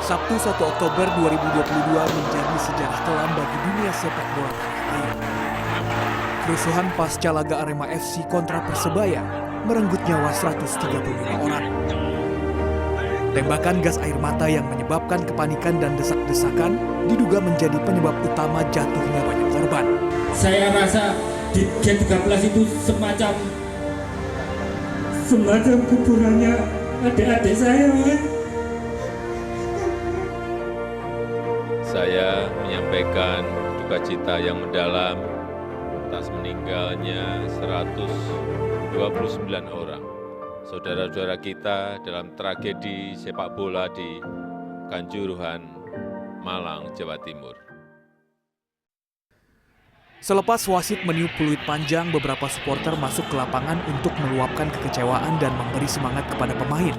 Sabtu 1 Oktober 2022 menjadi sejarah kelam bagi dunia sepak bola tanah air. Kerusuhan pasca laga Arema FC kontra Persebaya merenggut nyawa 135 orang. Tembakan gas air mata yang menyebabkan kepanikan dan desak-desakan diduga menjadi penyebab utama jatuhnya banyak korban. Saya rasa di G13 itu semacam kuburannya adik-adik saya. Saya menyampaikan duka cita yang mendalam atas meninggalnya 129 orang saudara-saudara kita dalam tragedi sepak bola di Kanjuruhan, Malang, Jawa Timur. Selepas wasit meniup peluit panjang, beberapa supporter masuk ke lapangan untuk meluapkan kekecewaan dan memberi semangat kepada pemain.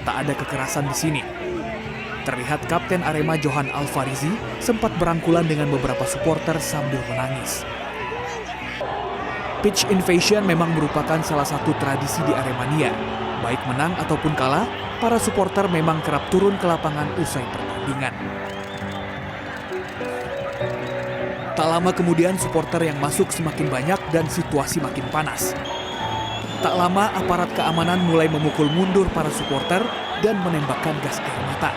Tak ada kekerasan di sini. Terlihat Kapten Arema Johan Alfarizi sempat berangkulan dengan beberapa supporter sambil menangis. Pitch invasion memang merupakan salah satu tradisi di Aremania. Baik menang ataupun kalah, para supporter memang kerap turun ke lapangan usai pertandingan. Tak lama kemudian supporter yang masuk semakin banyak dan situasi makin panas. Tak lama aparat keamanan mulai memukul mundur para supporter dan menembakkan gas air mata.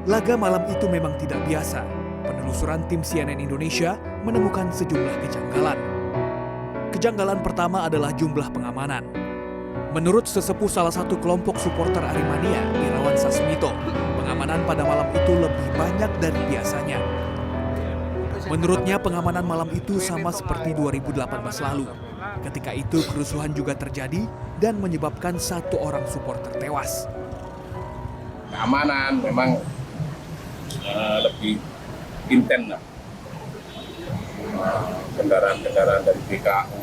Laga malam itu memang tidak biasa. Penelusuran tim CNN Indonesia menemukan sejumlah kejanggalan. Kejanggalan pertama adalah jumlah pengamanan. Menurut sesepuh salah satu kelompok supporter Aremania, Irawan Sasmito, pengamanan pada malam itu lebih banyak dari biasanya. Menurutnya pengamanan malam itu sama seperti 2018 lalu. Ketika itu kerusuhan juga terjadi dan menyebabkan satu orang supporter tewas. Keamanan memang lebih intens lah. Kendaraan-kendaraan dari BKU,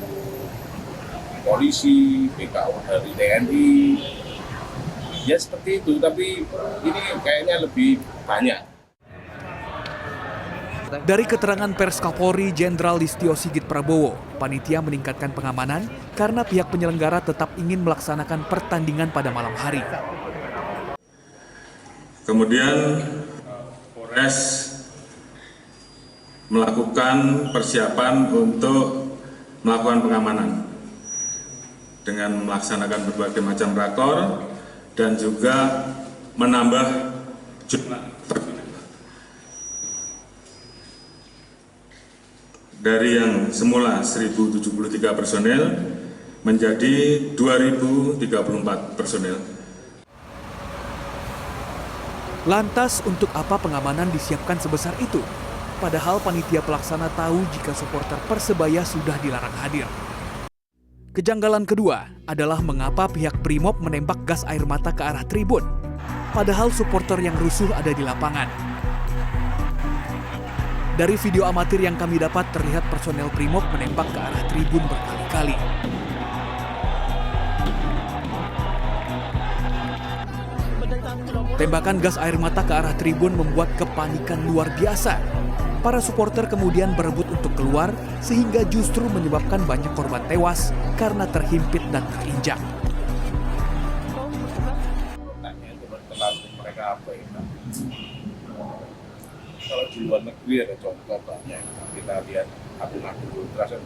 polisi, BKU dari TNI, ya seperti itu. Tapi ini kayaknya lebih banyak. Dari keterangan pers Kapolri Jenderal Listio Sigit Prabowo, panitia meningkatkan pengamanan karena pihak penyelenggara tetap ingin melaksanakan pertandingan pada malam hari. Kemudian Polres melakukan persiapan untuk melakukan pengamanan dengan melaksanakan berbagai macam rakor dan juga menambah jumlah dari yang semula 1.073 personel menjadi 2.034 personel. Lantas untuk apa pengamanan disiapkan sebesar itu? Padahal panitia pelaksana tahu jika supporter Persebaya sudah dilarang hadir. Kejanggalan kedua adalah mengapa pihak Brimob menembak gas air mata ke arah tribun. Padahal supporter yang rusuh ada di lapangan. Dari video amatir yang kami dapat terlihat personel Brimob menembak ke arah tribun berkali-kali. Tembakan gas air mata ke arah tribun membuat kepanikan luar biasa. Para supporter kemudian berebut untuk keluar sehingga justru menyebabkan banyak korban tewas karena terhimpit dan terinjak. Kalau di luar negeri ada contoh banyak. Kita lihat akun-akun ultras.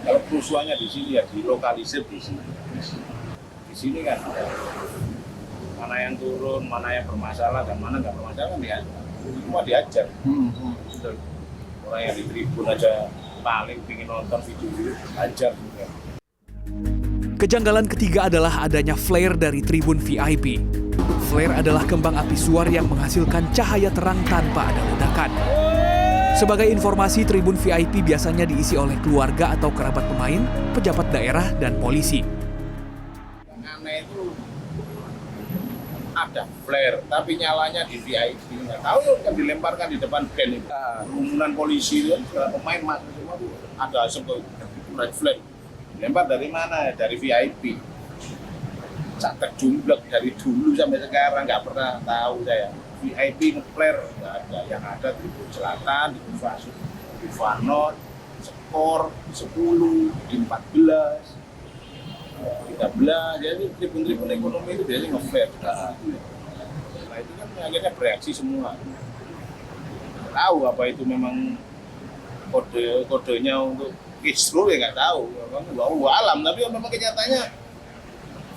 Kalau kerusuhannya di sini ya dilokalisir di sini. Di sini kan mana yang turun, mana yang bermasalah dan mana nggak bermasalah ya semua diajar. Orang yang di tribun aja paling ingin nonton video ajar juga. Kejanggalan ketiga adalah adanya flare dari tribun VIP. Flare adalah kembang api suar yang menghasilkan cahaya terang tanpa ada ledakan. Sebagai informasi, tribun VIP biasanya diisi oleh keluarga atau kerabat pemain, pejabat daerah, dan polisi. Aneh itu ada flare, tapi nyalanya di VIP. Nggak tahu kan dilemparkan di depan band itu. Kerumunan polisi itu, pemain masuk semua itu ada asap red flag. Lempar dari mana? Dari VIP. Sak terjumblek dari dulu sampai sekarang nggak pernah tahu saya. VIP nge-flare nggak ada. Yang ada Tribun Selatan, di Fasud, di Farnot, Skor, di 10, di 14. kita belah, jadi tribun-tribun ekonomi itu biasanya nge-flare. Nah itu kan akhirnya bereaksi semua. Tahu apa itu memang kodenya untuk kisruh ya nggak tahu. Memang alam, tapi memang kenyataannya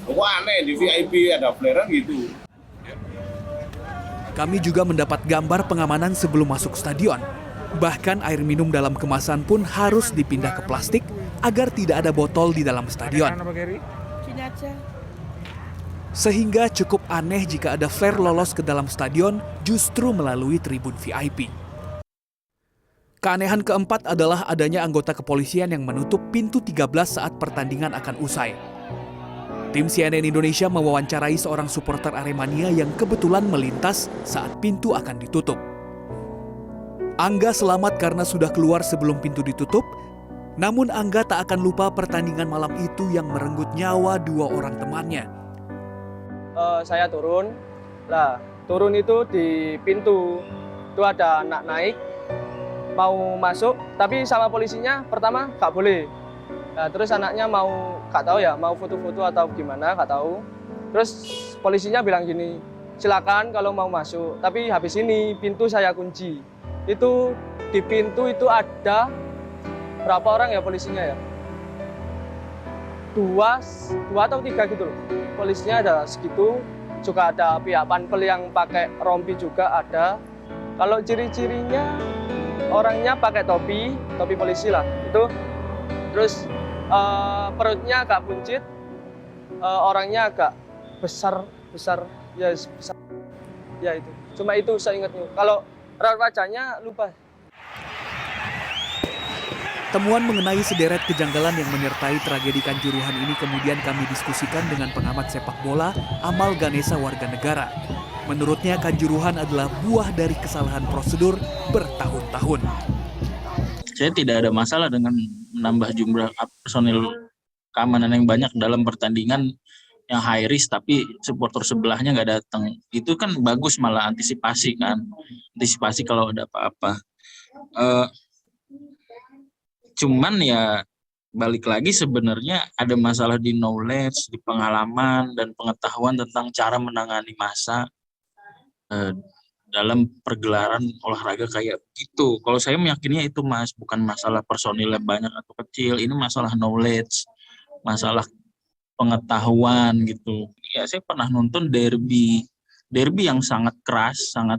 kok aneh di VIP ada flarean gitu. Kami juga mendapat gambar pengamanan sebelum masuk stadion. Bahkan air minum dalam kemasan pun harus dipindah ke plastik agar tidak ada botol di dalam stadion. Sehingga cukup aneh jika ada flare lolos ke dalam stadion justru melalui tribun VIP. Keanehan keempat adalah adanya anggota kepolisian yang menutup pintu 13 saat pertandingan akan usai. Tim CNN Indonesia mewawancarai seorang supporter Aremania yang kebetulan melintas saat pintu akan ditutup. Angga selamat karena sudah keluar sebelum pintu ditutup, namun Angga tak akan lupa pertandingan malam itu yang merenggut nyawa 2 orang temannya. Saya turun itu di pintu, itu ada anak naik, mau masuk, tapi sama polisinya pertama nggak boleh. Nah, terus anaknya nggak tahu ya, mau foto-foto atau gimana, nggak tahu. Terus polisinya bilang gini, silakan kalau mau masuk, tapi habis ini pintu saya kunci. Itu di pintu itu ada berapa orang ya polisinya ya? 2 atau 3 gitu loh. Polisinya ada segitu, juga ada pihak panpel yang pakai rompi juga ada. Kalau ciri-cirinya orangnya pakai topi polisi lah itu. Terus perutnya agak buncit, orangnya agak besar ya besar. Ya itu. Cuma itu saya ingatnya. Kalau raut wajahnya lupa. Temuan mengenai sederet kejanggalan yang menyertai tragedi Kanjuruhan ini kemudian kami diskusikan dengan pengamat sepak bola Amal Ganesa warga negara. Menurutnya Kanjuruhan adalah buah dari kesalahan prosedur bertahun-tahun. Saya tidak ada masalah dengan menambah jumlah personil keamanan yang banyak dalam pertandingan yang high risk, tapi supporter sebelahnya nggak datang. Itu kan bagus, malah antisipasi kan. Antisipasi kalau ada apa-apa. Cuman ya balik lagi sebenarnya ada masalah di knowledge, di pengalaman dan pengetahuan tentang cara menangani massa dalam pergelaran olahraga kayak gitu. Kalau saya meyakinnya itu Mas, bukan masalah personilnya banyak atau kecil, ini masalah knowledge, masalah pengetahuan gitu. Ya saya pernah nonton derby yang sangat keras, sangat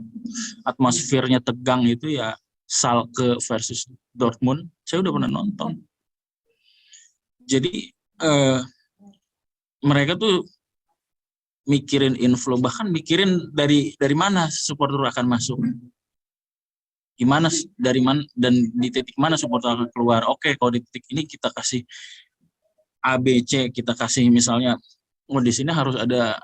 atmosfernya tegang itu ya, Schalke versus Dortmund, saya udah pernah nonton. Jadi mereka tuh mikirin inflow, bahkan mikirin dari mana supporter akan masuk, gimana dari mana dan di titik mana supporter akan keluar. Oke, kalau di titik ini kita kasih ABC, kita kasih misalnya, di sini harus ada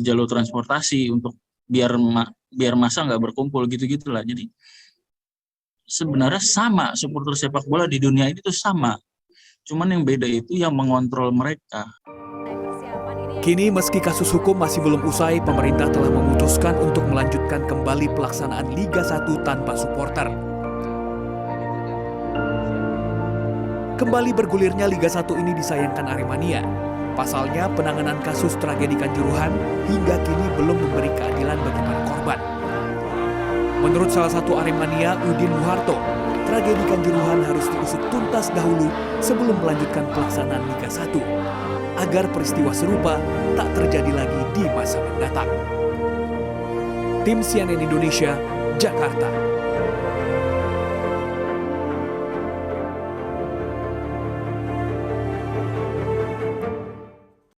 jalur transportasi untuk biar massa nggak berkumpul gitu-gitulah. Jadi sebenarnya sama, supporter sepak bola di dunia ini tuh sama. Cuman yang beda itu yang mengontrol mereka. Kini meski kasus hukum masih belum usai, pemerintah telah memutuskan untuk melanjutkan kembali pelaksanaan Liga 1 tanpa supporter. Kembali bergulirnya Liga 1 ini disayangkan Aremania. Pasalnya penanganan kasus tragedi Kanjuruhan hingga kini belum memberi keadilan bagi para korban. Menurut salah satu Aremania, Udin Muharto, tragedi Kanjuruhan harus diusut tuntas dahulu sebelum melanjutkan pelaksanaan Liga 1, agar peristiwa serupa tak terjadi lagi di masa mendatang. Tim CNN Indonesia, Jakarta.